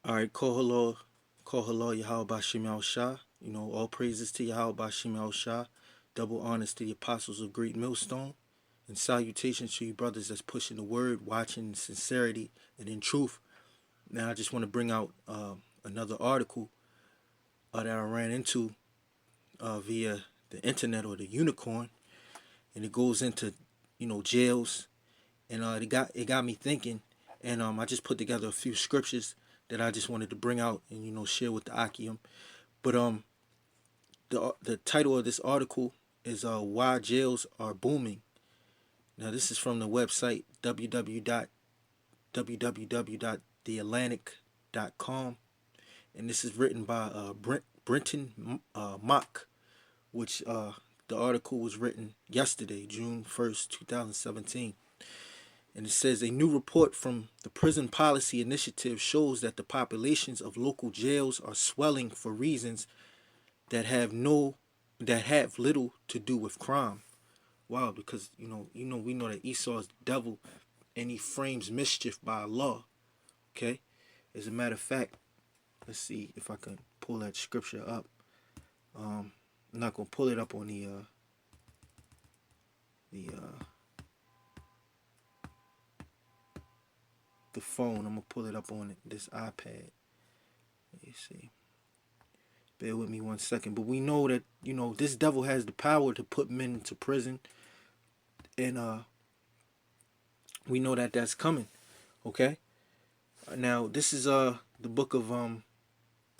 All right, call hello, Yahweh Bashim Al Shah. All praises to Yahweh Bashim Al Shah. Double honors to the apostles of Great Millstone. And salutations to you brothers that's pushing the word, watching in sincerity and in truth. Now, I just want to bring out another article that I ran into via the internet or the unicorn. And it goes into, jails. And it got me thinking. And I just put together a few scriptures that I just wanted to bring out and, share with the Akim. But the title of this article is "Why Jails Are Booming." Now, this is from the website www.theatlantic.com, and this is written by Brenton Mock, which the article was written yesterday, June 1st, 2017. And it says a new report from the Prison Policy Initiative shows that the populations of local jails are swelling for reasons that have little to do with crime. Wow, because we know that Esau is the devil, and he frames mischief by law. Okay, as a matter of fact, let's see if I can pull that scripture up. I'm not gonna pull it up on the the phone. I'm gonna pull it up on this iPad. Let me see. Bear with me 1 second. But we know that this devil has the power to put men into prison, and we know that that's coming. Okay. Now this is the book of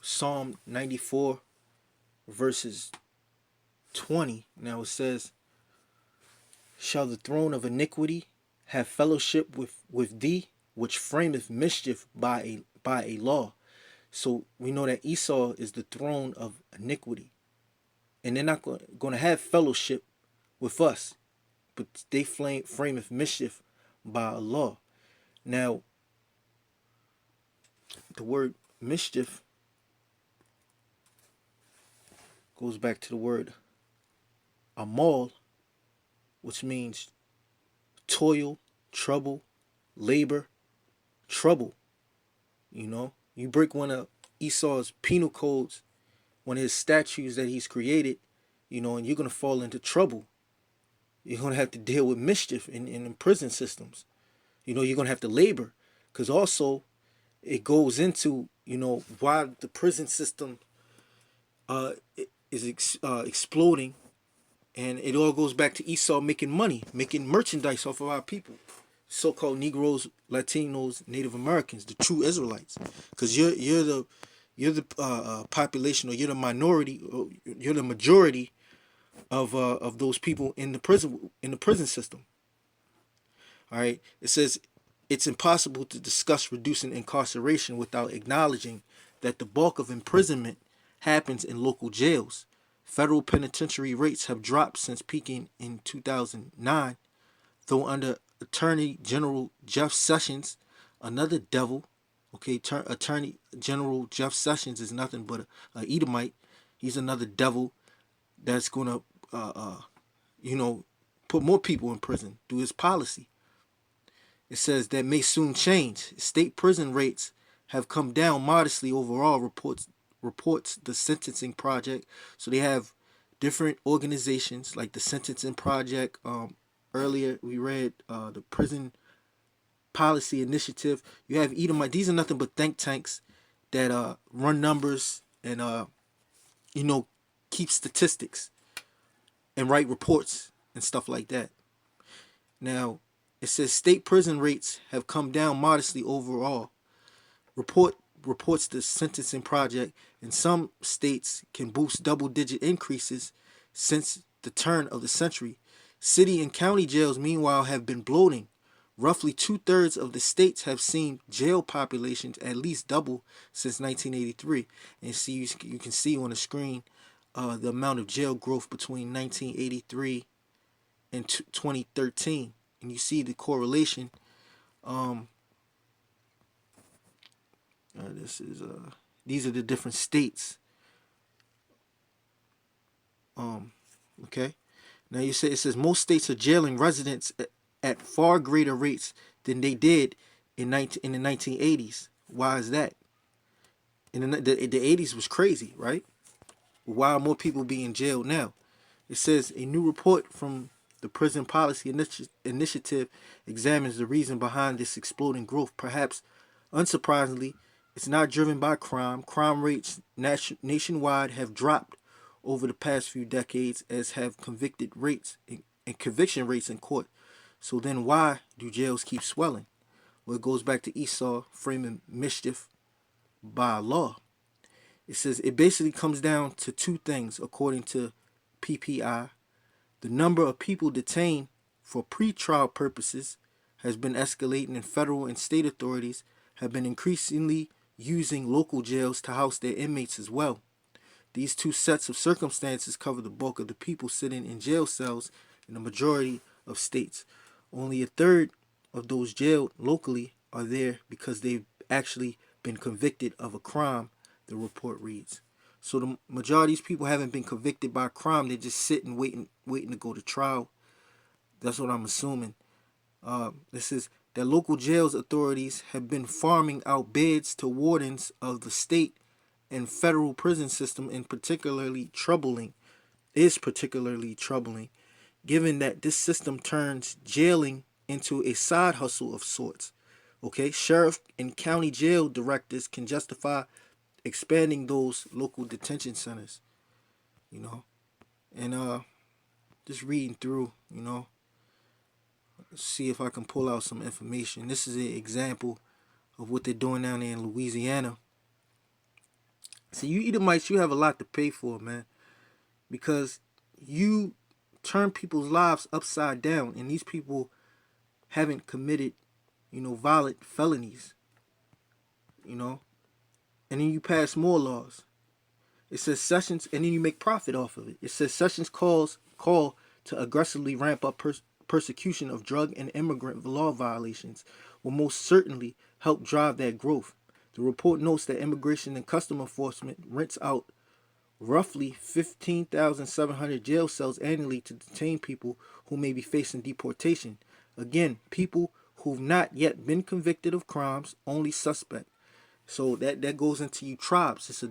Psalm 94 verses 20. Now it says, "Shall the throne of iniquity have fellowship with thee, which frameth mischief by a law?" So we know that Esau is the throne of iniquity, and they're not going to have fellowship with us, but they frameth mischief by a law. Now, the word mischief goes back to the word amal, which means toil, trouble, labor, trouble. You break one of Esau's penal codes, one of his statutes that he's created, and you're going to fall into trouble. You're going to have to deal with mischief in prison systems. You're going to have to labor, because also it goes into, why the prison system uh, is exploding. And it all goes back to Esau making money, making merchandise off of our people, so-called Negroes, Latinos, Native Americans, the true Israelites, because you're the population, or you're the minority, or you're the majority of those people in the prison system. All right, it says it's impossible to discuss reducing incarceration without acknowledging that the bulk of imprisonment happens in local jails. Federal penitentiary rates have dropped since peaking in 2009, though under Attorney General Jeff Sessions, another devil. Okay, Attorney General Jeff Sessions is nothing but a Edomite. He's another devil that's gonna, you know, put more people in prison through his policy. It says that may soon change. State prison rates have come down modestly overall, reports the Sentencing Project. So they have different organizations like the Sentencing Project. Earlier we read the Prison Policy Initiative. You have Edomite. These are nothing but think tanks that run numbers and you know keep statistics and write reports and stuff like that. Now, it says state prison rates have come down modestly overall. Reports the Sentencing Project. In some states can boast double-digit increases since the turn of the century. City and county jails, meanwhile, have been bloating. Roughly two-thirds of the states have seen jail populations at least double since 1983. And see, you can see on the screen the amount of jail growth between 1983 and 2013, and you see the correlation. Um, this is these are the different states. Um, okay. Now it says most states are jailing residents at far greater rates than they did in the 1980s. Why is that? And the 80s was crazy, right? Why are more people being jailed now? It says a new report from the Prison Policy Initiative examines the reason behind this exploding growth. Perhaps unsurprisingly, it's not driven by crime. Crime rates nationwide have dropped over the past few decades, as have convicted rates and conviction rates in court. So then why do jails keep swelling? Well, it goes back to Esau framing mischief by law. It says it basically comes down to two things, according to PPI. The number of people detained for pretrial purposes has been escalating, and federal and state authorities have been increasingly using local jails to house their inmates as well. These two sets of circumstances cover the bulk of the people sitting in jail cells in the majority of states. Only a third of those jailed locally are there because they've actually been convicted of a crime, the report reads. So the majority of these people haven't been convicted by a crime. They're just sitting, waiting to go to trial. That's what I'm assuming. This is that local jails authorities have been farming out beds to wardens of the state and federal prison system, and particularly troubling, given that this system turns jailing into a side hustle of sorts. Okay, sheriff and county jail directors can justify expanding those local detention centers, you know. And just reading through, see if I can pull out some information. This is an example of what they're doing down there in Louisiana. See, you Edomites, you have a lot to pay for, man, because you turn people's lives upside down, and these people haven't committed, violent felonies, and then you pass more laws. It says Sessions, and then you make profit off of it. It says Sessions call to aggressively ramp up persecution of drug and immigrant law violations will most certainly help drive that growth. The report notes that Immigration and Customs Enforcement rents out roughly 15,700 jail cells annually to detain people who may be facing deportation. Again, people who've not yet been convicted of crimes, only suspect. So that goes into you tribes. It's a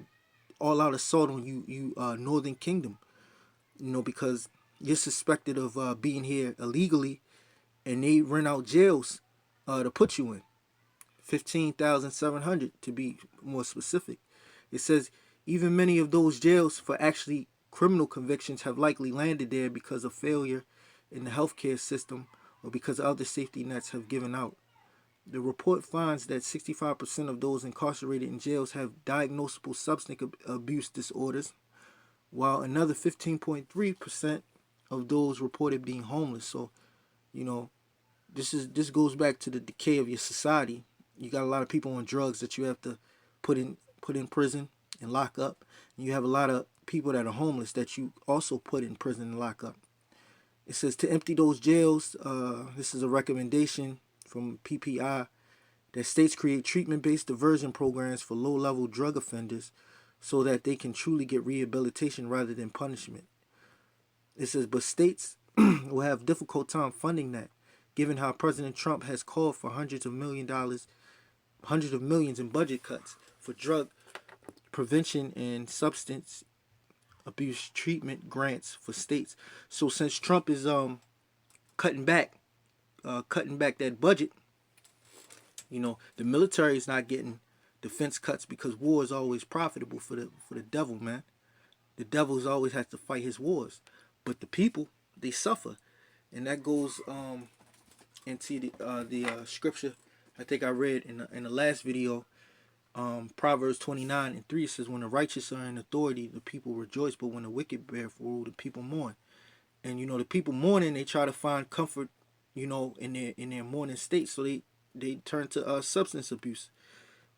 all-out assault on you Northern Kingdom, because you're suspected of being here illegally, and they rent out jails to put you in. 15,700 to be more specific. It says even many of those jails for actually criminal convictions have likely landed there because of failure in the healthcare system or because other safety nets have given out. The report finds that 65% of those incarcerated in jails have diagnosable substance abuse disorders, while another 15.3% of those reported being homeless. So, this goes back to the decay of your society. You got a lot of people on drugs that you have to put in prison and lock up. And you have a lot of people that are homeless that you also put in prison and lock up. It says to empty those jails, this is a recommendation from PPI, that states create treatment-based diversion programs for low-level drug offenders so that they can truly get rehabilitation rather than punishment. It says, but states will have difficult time funding that, given how President Trump has called for hundreds of millions in budget cuts for drug prevention and substance abuse treatment grants for states. So since Trump is cutting back that budget, the military is not getting defense cuts because war is always profitable for the devil, man. The devil always has to fight his wars, but the people, they suffer, and that goes into the scripture I think I read in the last video. Proverbs 29:3 says, when the righteous are in authority, the people rejoice, but when the wicked bear rule, the people mourn. And the people mourning, they try to find comfort, in their mourning state, so they turn to substance abuse.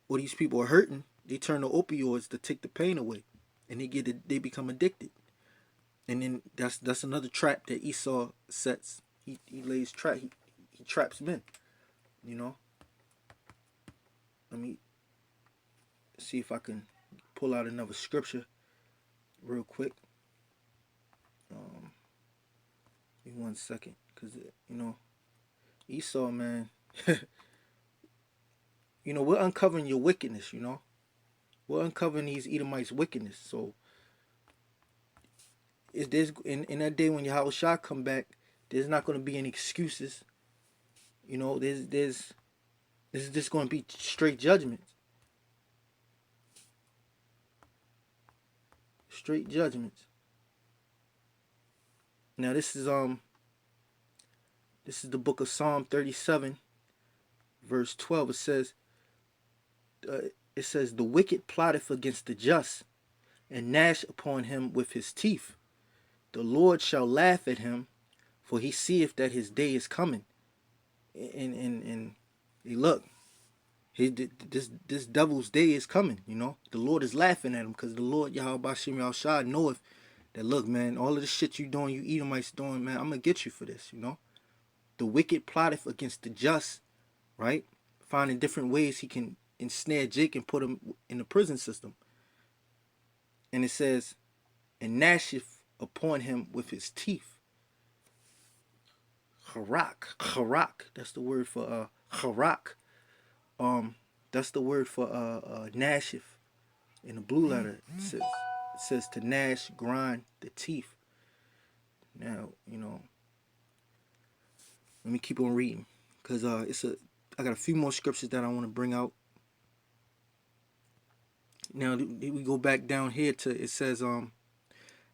Or these people are hurting, they turn to opioids to take the pain away, and they become addicted. And then that's another trap that Esau sets. He lays trap. He traps men. Let me see if I can pull out another scripture real quick. Give me 1 second, because Esau, man. We're uncovering your wickedness. We're uncovering these Edomites' wickedness. So is there's in that day when Yahweh Shah come back, there's not going to be any excuses. You know, there's just going to be straight judgments. Straight judgments. Now this is the book of Psalm 37, verse 12. Uh, it says the wicked plotteth against the just, and gnash upon him with his teeth. The Lord shall laugh at him, for he seeth that his day is coming. And look, this devil's day is coming. You know, the Lord is laughing at him because the Lord Yahweh Bashim Yahushua knoweth that, look, man, all of the shit you doing, you Edomites doing, man, I'm gonna get you for this. You know, the wicked plotteth against the just, right? Finding different ways he can ensnare Jake and put him in the prison system. And it says, and gnasheth upon him with his teeth. Harak. That's the word for harak. That's the word for gnasheth in the blue letter. It says to gnash, grind the teeth. Now, you know, let me keep on reading, because I got a few more scriptures that I want to bring out. Now we go back down here to, it says,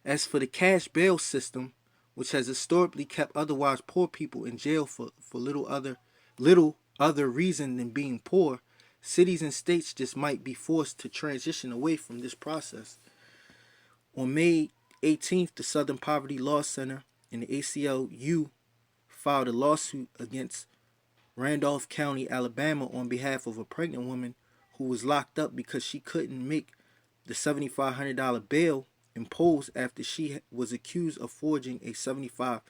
as for the cash bail system, which has historically kept otherwise poor people in jail for little other reason than being poor, cities and states just might be forced to transition away from this process. On May 18th, the Southern Poverty Law Center and the ACLU filed a lawsuit against Randolph County, Alabama, on behalf of a pregnant woman who was locked up because she couldn't make the $7,500 bail imposed after she was accused of forging a $75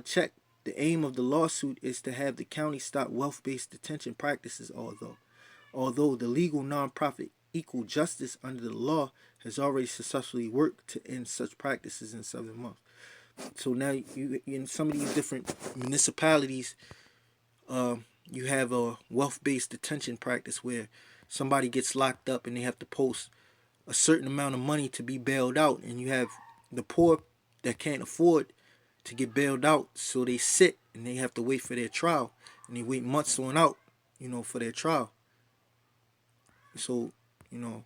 check. The aim of the lawsuit is to have the county stop wealth-based detention practices, although the legal nonprofit Equal Justice under the law has already successfully worked to end such practices in 7 months. So now you in some of these different municipalities, you have a wealth-based detention practice where somebody gets locked up and they have to post a certain amount of money to be bailed out, and you have the poor that can't afford to get bailed out, so they sit and they have to wait for their trial, and they wait months on out, you know, for their trial. So, you know,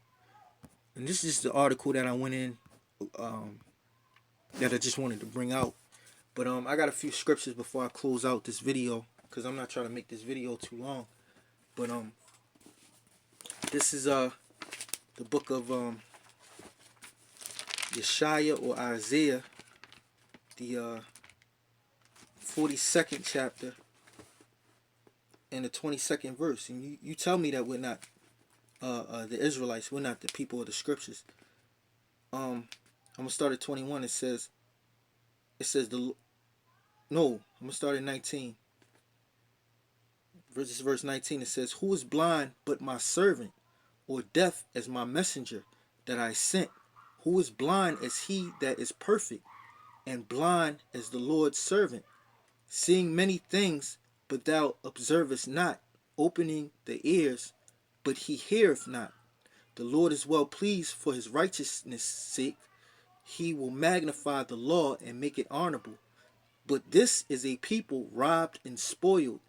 and this is the article that I went in, that I just wanted to bring out. But I got a few scriptures before I close out this video, because I'm not trying to make this video too long. But this is the book of Yeshaya or Isaiah, the 42nd chapter and the 22nd verse. And you tell me that we're not the Israelites, we're not the people of the scriptures. I'm gonna start at 21. It says I'm gonna start at 19. Verse 19, it says, who is blind but my servant, or deaf as my messenger that I sent? Who is blind as he that is perfect, and blind as the Lord's servant, seeing many things, but thou observest not, opening the ears, but he heareth not. The Lord is well pleased for his righteousness' sake. He will magnify the law and make it honorable. But this is a people robbed and spoiled.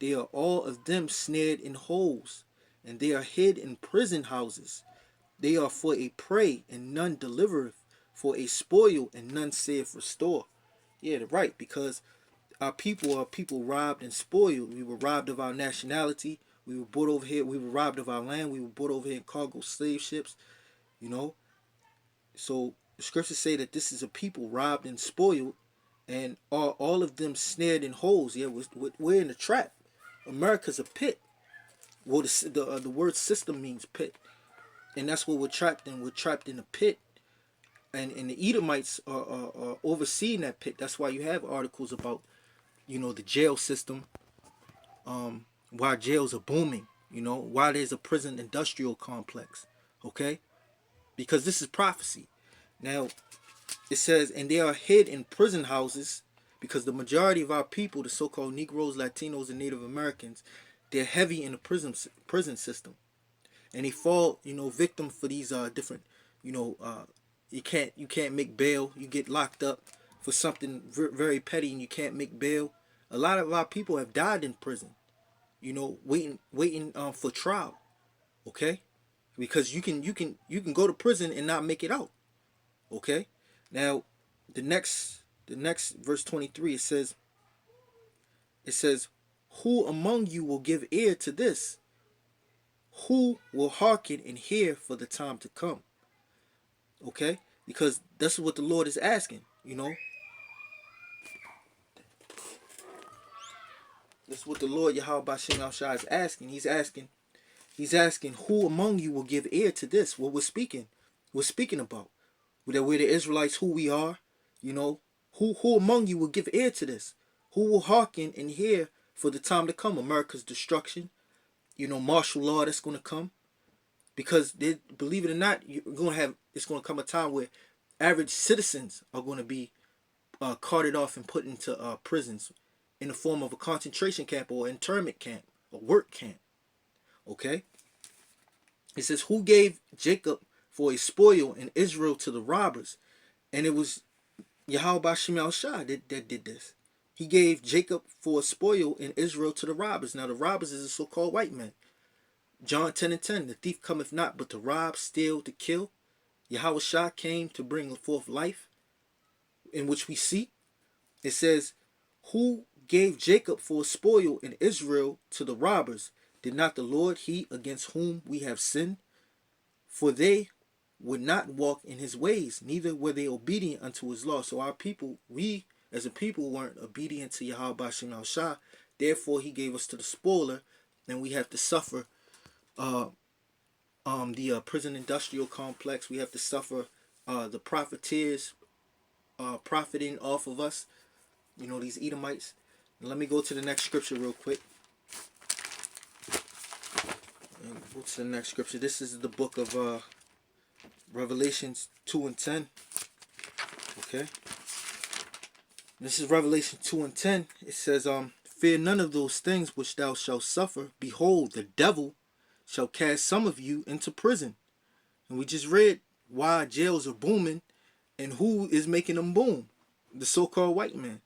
They are all of them snared in holes, and they are hid in prison houses. They are for a prey, and none delivereth, for a spoil, and none saith restore. Yeah, they're right, because our people are people robbed and spoiled. We were robbed of our nationality. We were brought over here. We were robbed of our land. We were brought over here in cargo slave ships, you know. So the scriptures say that this is a people robbed and spoiled, and are all of them snared in holes. Yeah, we're in a trap. America's a pit. Well, the word system means pit, and that's what we're trapped in. We're trapped in a pit, and the Edomites are overseeing that pit. That's why you have articles about, you know, the jail system, why jails are booming, you know, why there's a prison industrial complex, okay? Because this is prophecy. Now, it says, and they are hid in prison houses, because the majority of our people, the so-called Negroes, Latinos, and Native Americans, they're heavy in the prison system. and they fall, victim for these different, you can't make bail. You get locked up for something very petty, and you can't make bail. A lot of our people have died in prison, waiting for trial. Okay, because you can go to prison and not make it out. Okay, now the next verse 23, it says, who among you will give ear to this? Who will hearken and hear for the time to come? Okay, because that's what the Lord is asking. That's what the Lord Yahweh Bashim Shai is asking. He's asking who among you will give ear to this? What we're speaking about. That we're the Israelites, who we are, who among you will give ear to this? Who will hearken and hear for the time to come? America's destruction, martial law that's going to come. Because believe it or not, it's going to come a time where average citizens are going to be carted off and put into prisons in the form of a concentration camp or internment camp, a work camp. Okay? It says, who gave Jacob for a spoil and Israel to the robbers? And it was Yahweh Bashim Shah that did this. He gave Jacob for a spoil and Israel to the robbers. Now the robbers is the so-called white men. John 10:10, the thief cometh not but to rob, steal, to kill. Yahweh Shah came to bring forth life, in which we see. It says, who gave Jacob for a spoil and Israel to the robbers? Did not the Lord, he against whom we have sinned? For they would not walk in his ways, neither were they obedient unto his law. So our people, we as a people, weren't obedient to Yahweh Bashim Al Shah. Therefore, he gave us to the spoiler, and we have to suffer the prison industrial complex. We have to suffer the profiteers profiting off of us. These Edomites. And let me go to the next scripture real quick. And go to the next scripture. This is the book of Revelations 2:10. Okay. This is Revelation 2:10. It says, fear none of those things which thou shalt suffer. Behold, the devil shall cast some of you into prison. And we just read why jails are booming and who is making them boom. The so-called white man.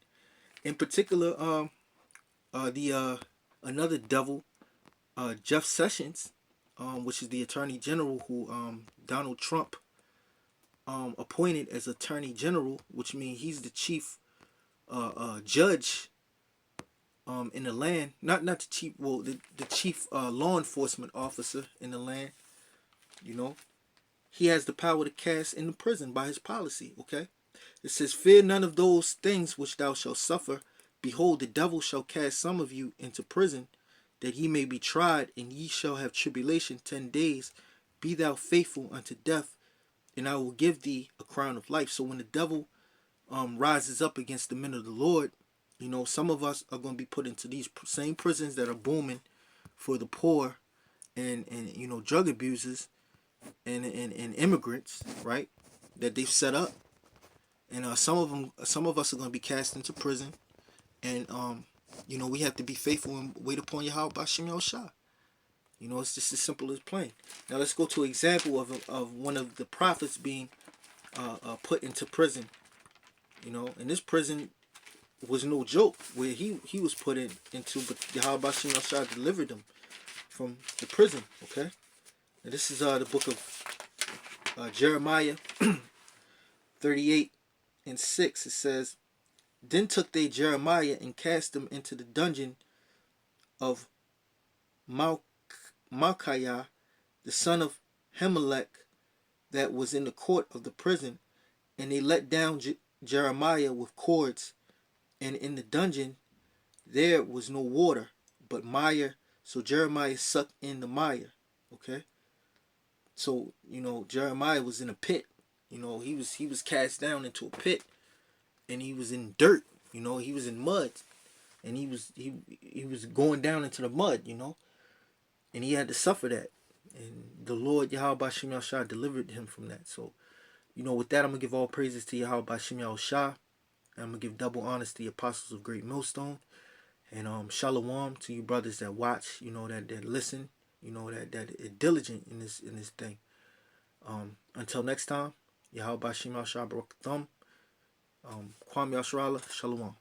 In particular, another devil, Jeff Sessions, which is the Attorney General who Donald Trump appointed as Attorney General, which means he's the chief judge in the land. Not the chief, well, the chief law enforcement officer in the land. He has the power to cast in the prison by his policy. Okay. It says, fear none of those things which thou shalt suffer. Behold, the devil shall cast some of you into prison, that ye may be tried, and ye shall have tribulation 10 days. Be thou faithful unto death, and I will give thee a crown of life. So when the devil rises up against the men of the Lord, some of us are going to be put into these same prisons that are booming for the poor and drug abusers and immigrants, right? That they've set up. And some of us are going to be cast into prison, and we have to be faithful and wait upon Yahweh Bashim Yahweh Shah. It's just as simple as plain. Now let's go to an example of one of the prophets being put into prison. And this prison was no joke where he was put into, but Yahweh Bashim Yahweh Shah delivered him from the prison. Okay, and this is the book of Jeremiah 38:6. It says, then took they Jeremiah and cast him into the dungeon of Malchiah, the son of Hemelech, that was in the court of the prison. And they let down Jeremiah with cords. And in the dungeon there was no water, but mire. So Jeremiah sucked in the mire. Okay. So, Jeremiah was in a pit. He was cast down into a pit. And he was in dirt, he was in mud, and he was going down into the mud, and he had to suffer that, and the Lord Yahweh Bashim Yahweh Shah delivered him from that. So, with that, I'm gonna give all praises to Yahweh Bashim Yahweh Shah, and I'm gonna give double honors to the apostles of Great Millstone, and shalom to you brothers that watch, that listen, You know, that is diligent in this thing. Until next time, Yahweh Bashim Al Shabrak Thumb, Kwam Yashrala, Shalom.